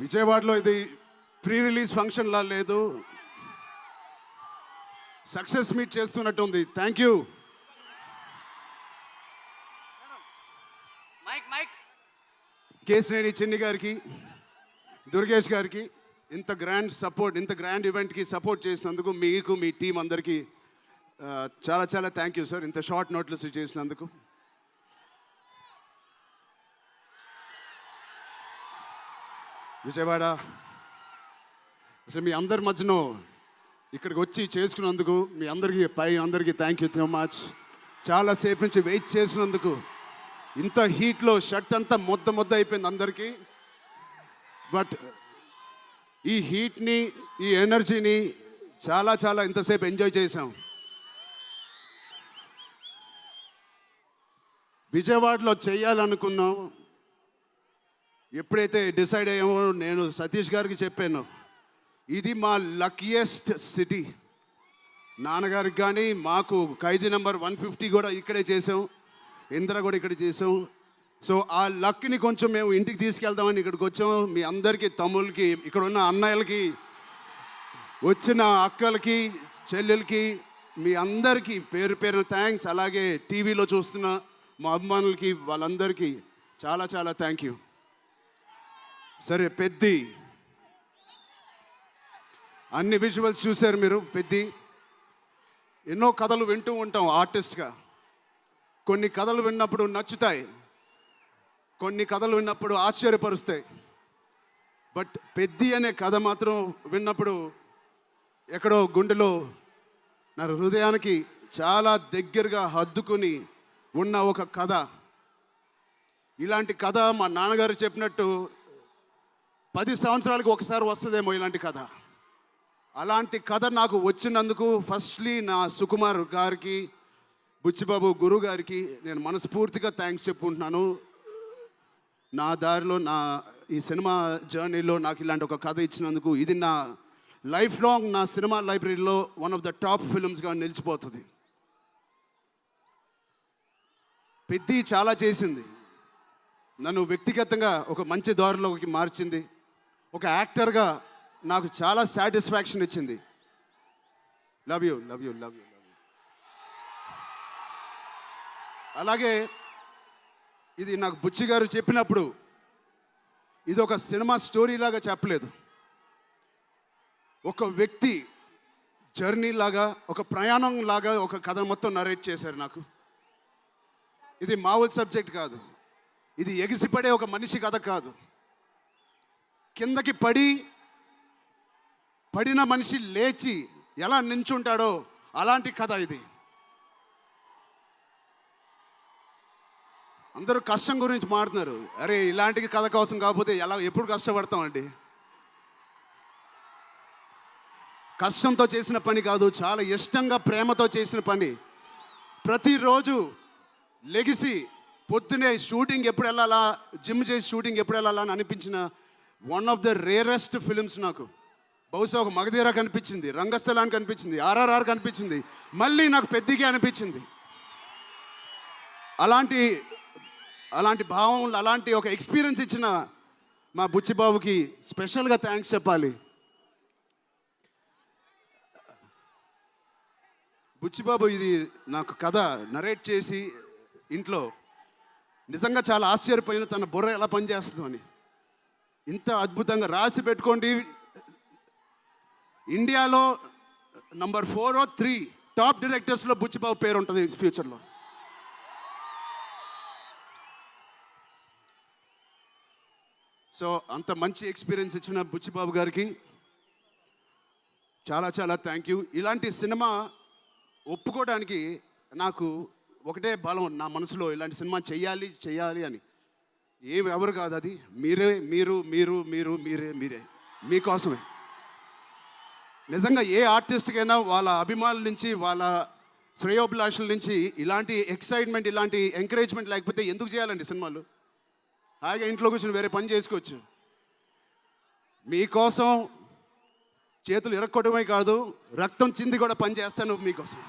విజయవాడలో ఇది pre release ఫంక్షన్లా లేదు, సక్సెస్ మీట్ చేస్తున్నట్టు ఉంది. Thank you. కేశినేని చిన్ని గారికి, దుర్గేష్ గారికి ఇంత గ్రాండ్ సపోర్ట్, ఇంత గ్రాండ్ ఈవెంట్కి సపోర్ట్ చేసినందుకు మీకు, మీ టీం అందరికీ చాలా చాలా థ్యాంక్ యూ సార్. ఇంత షార్ట్ నోట్లెస్ చేసినందుకు. విజయవాడ అసలు మీ అందరి మధ్యలో ఇక్కడికి వచ్చి చేసుకున్నందుకు మీ అందరికీ థ్యాంక్ యూ సో మచ్. చాలాసేపు నుంచి వెయిట్ చేసినందుకు. ఇంత హీట్లో షర్ట్ అంతా మొద్ద అయిపోయింది అందరికీ. బట్ ఈ హీట్ని, ఈ ఎనర్జీని చాలా ఇంతసేపు ఎంజాయ్ చేసాం. విజయవాడలో చేయాలనుకున్నాం. ఎప్పుడైతే డిసైడ్ అయ్యామో నేను సతీష్ గారికి చెప్పాను, ఇది మా లక్కీయెస్ట్ సిటీ. నాన్నగారికి కానీ మాకు ఖైదీ నెంబర్ 150 కూడా ఇక్కడే చేసాం, ఇంద్ర కూడా ఇక్కడ చేసాం. సో ఆ లక్ని కొంచెం మేము ఇంటికి తీసుకెళ్దామని ఇక్కడికి వచ్చాం. మీ అందరికీ, తమ్ముళ్ళకి, ఇక్కడ ఉన్న అన్నయ్యలకి, వచ్చిన అక్కలకి, చెల్లెలకి, మీ అందరికీ పేరు పేరున థ్యాంక్స్. అలాగే టీవీలో చూస్తున్న మా అభిమానులకి, వాళ్ళందరికీ చాలా థ్యాంక్ యూ. సరే, పెద్ది అన్ని విజువల్స్ చూశారు మీరు. పెద్ది ఎన్నో కథలు వింటూ ఉంటాం ఆర్టిస్ట్గా. కొన్ని కథలు విన్నప్పుడు నచ్చుతాయి, కొన్ని కథలు విన్నప్పుడు ఆశ్చర్యపరుస్తాయి. బట్ పెద్ది అనే కథ మాత్రం విన్నప్పుడు ఎక్కడో గుండెలో నా హృదయానికి చాలా దగ్గరగా హద్దుకుని ఉన్న ఒక కథ. ఇలాంటి కథ మా నాన్నగారు చెప్పినట్టు 10 సంవత్సరాలకు ఒకసారి వస్తుందేమో ఇలాంటి కథ. అలాంటి కథ నాకు వచ్చినందుకు ఫస్ట్లీ నా సుకుమార్ గారికి, బుచ్చిబాబు గురువు గారికి నేను మనస్ఫూర్తిగా థ్యాంక్స్ చెప్పుకుంటున్నాను. నా దారిలో, నా ఈ సినిమా జర్నీలో నాకు ఇలాంటి ఒక కథ ఇచ్చినందుకు. ఇది నా లైఫ్ లాంగ్ నా సినిమా లైబ్రరీలో వన్ ఆఫ్ ద టాప్ ఫిల్మ్స్గా నిలిచిపోతుంది. పెద్ది చాలా చేసింది, నన్ను వ్యక్తిగతంగా ఒక మంచి దారిలోకి మార్చింది. ఒక యాక్టర్గా నాకు చాలా సాటిస్ఫాక్షన్ ఇచ్చింది. Love you. అలాగే ఇది నాకు బుచ్చి గారు చెప్పినప్పుడు ఇది ఒక సినిమా స్టోరీ లాగా చెప్పలేదు, ఒక వ్యక్తి జర్నీ లాగా, ఒక ప్రయాణం లాగా ఒక కథ మొత్తం నరేట్ చేశారు నాకు. ఇది మామూలు సబ్జెక్ట్ కాదు, ఇది ఎగిసిపడే ఒక మనిషి కథ కాదు. కిందకి పడిన మనిషి లేచి ఎలా నించుంటాడో అలాంటి కథ ఇది. అందరూ కష్టం గురించి మాట్లాడుతున్నారు. అరే, ఇలాంటి కథ కోసం కాకపోతే ఎప్పుడు కష్టపడతామండి? కష్టంతో చేసిన పని కాదు, చాలా ఇష్టంగా, ప్రేమతో చేసిన పని. ప్రతిరోజు లెగిసి పొద్దునే షూటింగ్ ఎప్పుడు వెళ్ళాలా, జిమ్ చేసి షూటింగ్ ఎప్పుడు వెళ్ళాలా అని అనిపించిన one of the rarest films నాకు. బహుశా ఒక మగధీర కనిపించింది, రంగస్థలానికి కనిపించింది, RRR కనిపించింది, మళ్ళీ నాకు పెద్దిగా అనిపించింది. అలాంటి భావం, అలాంటి ఒక ఎక్స్పీరియన్స్ ఇచ్చిన మా బుచ్చిబాబుకి స్పెషల్గా థ్యాంక్స్ చెప్పాలి. బుచ్చిబాబు ఇది నాకు కథ నరేట్ చేసి ఇంట్లో నిజంగా చాలా ఆశ్చర్యపోయిన, తన బుర్ర ఎలా పనిచేస్తుందో అని. ఇంత అద్భుతంగా రాసి పెట్టుకోండి. ఇండియాలో నంబర్ 4 or 3 టాప్ డైరెక్టర్స్లో బుచ్చిబాబు పేరు ఉంటుంది ఫ్యూచర్లో. సో అంత మంచి ఎక్స్పీరియన్స్ ఇచ్చిన బుచ్చిబాబు గారికి చాలా థ్యాంక్ యూ. ఇలాంటి సినిమా ఒప్పుకోవడానికి నాకు ఒకటే బలం నా మనసులో, ఇలాంటి సినిమా చెయ్యాలి అని. ఎవరు కాదు, అది మీరే మీకోసమే. నిజంగా ఏ ఆర్టిస్ట్కైనా వాళ్ళ అభిమానుల నుంచి, వాళ్ళ శ్రేయోభిలాషుల నుంచి ఇలాంటి ఎక్సైట్మెంట్, ఇలాంటి ఎంకరేజ్మెంట్ లేకపోతే ఎందుకు చేయాలండి సినిమాలు? హాయిగా ఇంట్లో కూర్చొని వేరే పని చేసుకోవచ్చు. మీకోసం చేతులు ఇరక్కొట్టడమే కాదు, రక్తం చింది కూడా పని చేస్తాను మీకోసం.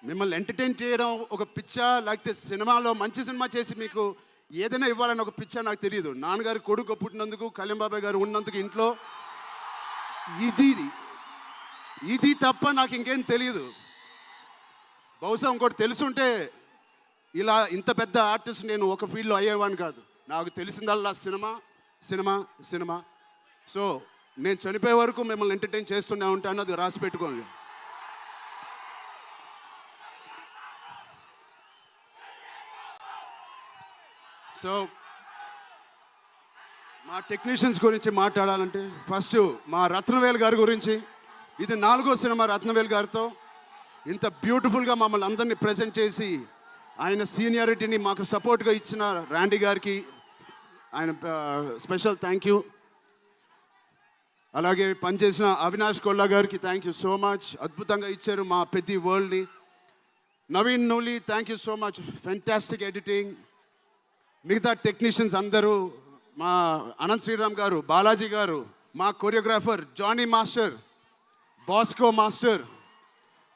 మిమ్మల్ని ఎంటర్టైన్ చేయడం ఒక పిచ్చా, లేకపోతే సినిమాలో మంచి సినిమా చేసి మీకు ఏదైనా ఇవ్వాలని ఒక పిచ్చా నాకు తెలియదు. నాన్నగారు కొడుకు పుట్టినందుకు, కళ్యాణ్ బాబాయ్ గారు ఉన్నందుకు ఇంట్లో ఇది ఇది తప్ప నాకు ఇంకేం తెలియదు. బహుశా ఇంకోటి తెలుసుంటే ఇలా ఇంత పెద్ద ఆర్టిస్ట్ నేను ఒక ఫీల్డ్లో అయ్యేవాడిని కాదు. నాకు తెలిసిందల్లా సినిమా సినిమా సినిమా. సో నేను చనిపోయే వరకు మిమ్మల్ని ఎంటర్టైన్ చేస్తూనే ఉంటాను, అది రాసి పెట్టుకోండి. సో మా టెక్నీషియన్స్ గురించి మాట్లాడాలంటే ఫస్ట్ మా రత్నవేల్ గారి గురించి. ఇది 4వ సినిమా రత్నవేల్ గారితో. ఇంత బ్యూటిఫుల్గా మమ్మల్ని అందరినీ ప్రజెంట్ చేసి ఆయన సీనియారిటీని మాకు సపోర్ట్గా ఇచ్చిన ర్యాండీ గారికి ఆయన స్పెషల్ థ్యాంక్ యూ. అలాగే పనిచేసిన అవినాష్ కొల్లా గారికి థ్యాంక్ యూ సో మచ్. అద్భుతంగా ఇచ్చారు మా పెద్ద వరల్డ్ని. Naveen Nooli thank you so much, fantastic editing. మిగతా టెక్నీషియన్స్ అందరూ, మా అనంత్ శ్రీరామ్ గారు, బాలాజీ గారు, మా choreographer Jani master, Bosco master,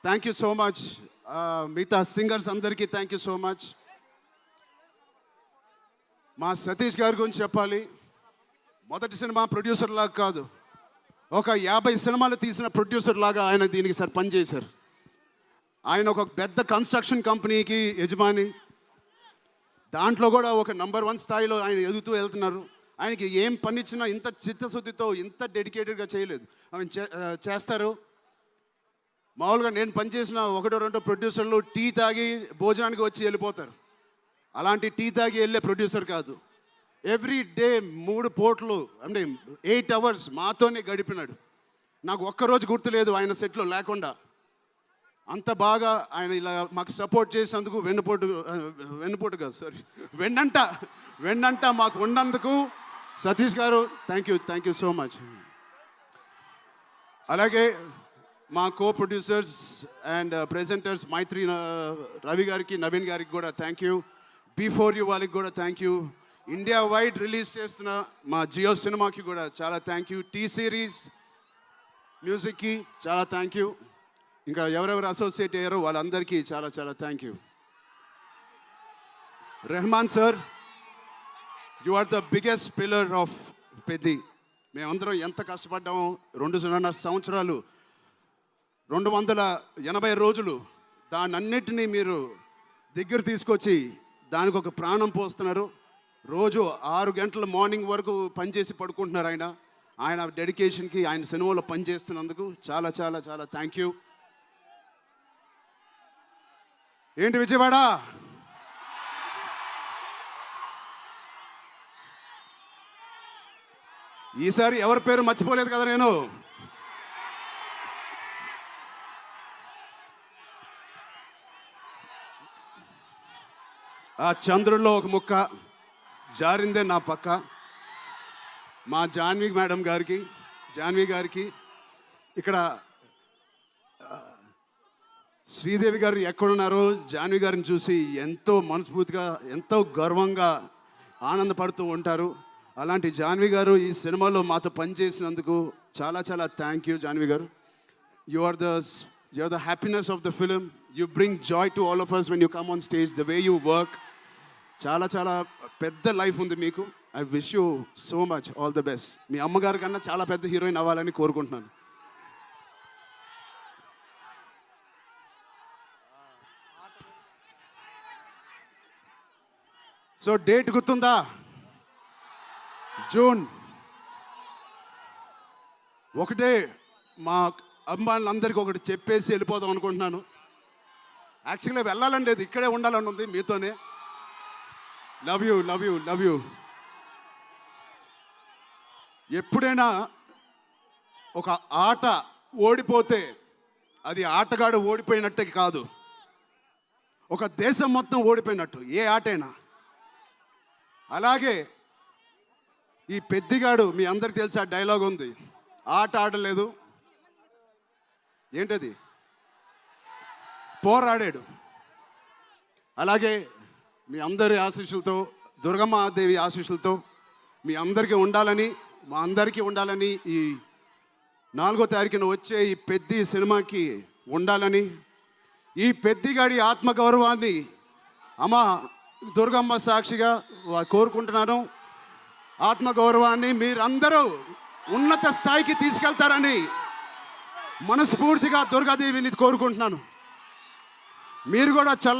thank you so much. మిగతా సింగర్స్ అందరికీ థ్యాంక్ యూ సో మచ్. మా సతీష్ గారి గురించి చెప్పాలి. మొదటి సినిమా ప్రొడ్యూసర్ లాగా కాదు, ఒక 50 సినిమాలు తీసిన ప్రొడ్యూసర్ లాగా ఆయన దీనికి పనిచేశారు. ఆయన ఒక పెద్ద కన్స్ట్రక్షన్ కంపెనీకి యజమాని. దాంట్లో కూడా ఒక నంబర్ 1 స్థాయిలో ఆయన ఎదుగుతూ వెళ్తున్నారు. ఆయనకి ఏం పని ఇచ్చినా ఇంత చిత్తశుద్ధితో, ఇంత డెడికేటెడ్గా చేయలేదు. ఆయన చేస్తారు. మామూలుగా నేను పనిచేసిన 1-2 ప్రొడ్యూసర్లు టీ తాగి భోజనానికి వచ్చి వెళ్ళిపోతారు. అలాంటి టీ తాగి వెళ్ళే ప్రొడ్యూసర్ కాదు. ఎవ్రీ డే 3 పూటలు అంటే 8 అవర్స్ మాతోనే గడిపినాడు. నాకు ఒక్కరోజు గుర్తులేదు ఆయన సెట్లో లేకుండా. అంత బాగా ఆయన ఇలా మాకు సపోర్ట్ చేసినందుకు, వెన్నుపోటు కాదు సారీ వెన్నంట మాకు ఉన్నందుకు సతీష్ గారు థ్యాంక్ యూ సో మచ్. అలాగే మా కో ప్రొడ్యూసర్స్ అండ్ ప్రెజెంటర్స్ మైత్రి రవి గారికి, నవీన్ గారికి కూడా థ్యాంక్ యూ. బిఫోర్ యూ వాళ్ళకి కూడా thank you. India wide release చేస్తున్న మా జియో సినిమాకి కూడా చాలా థ్యాంక్ యూ. టీ సిరీస్ మ్యూజిక్కి చాలా థ్యాంక్ యూ. ఇంకా ఎవరెవరు అసోసియేట్ అయ్యారో వాళ్ళందరికీ చాలా చాలా thank you. Rahman sir, you are the biggest pillar of Peddi. మేమందరం ఎంత కష్టపడ్డామో 2.5 సంవత్సరాలు, 280 రోజులు, దానన్నిటినీ మీరు దగ్గర తీసుకొచ్చి దానికి ఒక ప్రాణం పోస్తున్నారు. రోజు 6 గంటల మార్నింగ్ వరకు పనిచేసి పడుకుంటున్నారు ఆయన డెడికేషన్కి, ఆయన సినిమాలో పనిచేస్తున్నందుకు చాలా చాలా చాలా థ్యాంక్ యూ. ఏంటి విజయవాడ? ఈసారి ఎవరి పేరు మర్చిపోలేదు కదా నేను. ఆ చంద్రుల్లో ఒక ముక్క జారిందే నా పక్క. మా జాన్వి గారికి ఇక్కడ శ్రీదేవి గారు ఎక్కడున్నారో జాన్వి గారిని చూసి ఎంతో మనస్ఫూర్తిగా, ఎంతో గర్వంగా ఆనందపడుతూ ఉంటారు. అలాంటి జాన్వి గారు ఈ సినిమాలో మాతో పనిచేసినందుకు చాలా చాలా thank you Janhvi garu. You are the happiness of the film. You bring joy to all of us when you come on stage, the way you work. చాలా చాలా పెద్ద లైఫ్ ఉంది మీకు. I wish you so much all the best. మీ అమ్మగారి కన్నా చాలా పెద్ద హీరోయిన్ అవ్వాలని కోరుకుంటున్నాను. సో డేట్ గుర్తుందా? జూన్. ఒకటే మా అభిమానులందరికీ ఒకటి చెప్పేసి వెళ్ళిపోదాం అనుకుంటున్నాను. యాక్చువల్గా వెళ్ళాలని లేదు, ఇక్కడే ఉండాలని ఉంది మీతోనే. Love you. ఎప్పుడైనా ఒక ఆట ఓడిపోతే అది ఆటగాడు ఓడిపోయినట్టే కాదు, ఒక దేశం మొత్తం ఓడిపోయినట్టు ఏ ఆటైనా. అలాగే ఈ పెద్దిగాడు, మీ అందరికి తెలిసి ఆ డైలాగ్ ఉంది, ఆట ఆడలేదు, ఏంటది, పోరాడాడు. అలాగే మీ అందరి ఆశీస్సులతో, దుర్గమ్మాదేవి ఆశీస్సులతో మీ అందరికీ ఉండాలని, మా అందరికీ ఉండాలని, ఈ 4వ తారీఖున వచ్చే ఈ పెద్ద సినిమాకి ఉండాలని, ఈ పెద్దిగాడి ఆత్మగౌరవాన్ని అమ్మ దుర్గమ్మ సాక్షిగా కోరుకుంటున్నాను. ఆత్మగౌరవాన్ని మీరందరూ ఉన్నత స్థాయికి తీసుకెళ్తారని మనస్ఫూర్తిగా దుర్గాదేవిని కోరుకుంటున్నాను. మీరు కూడా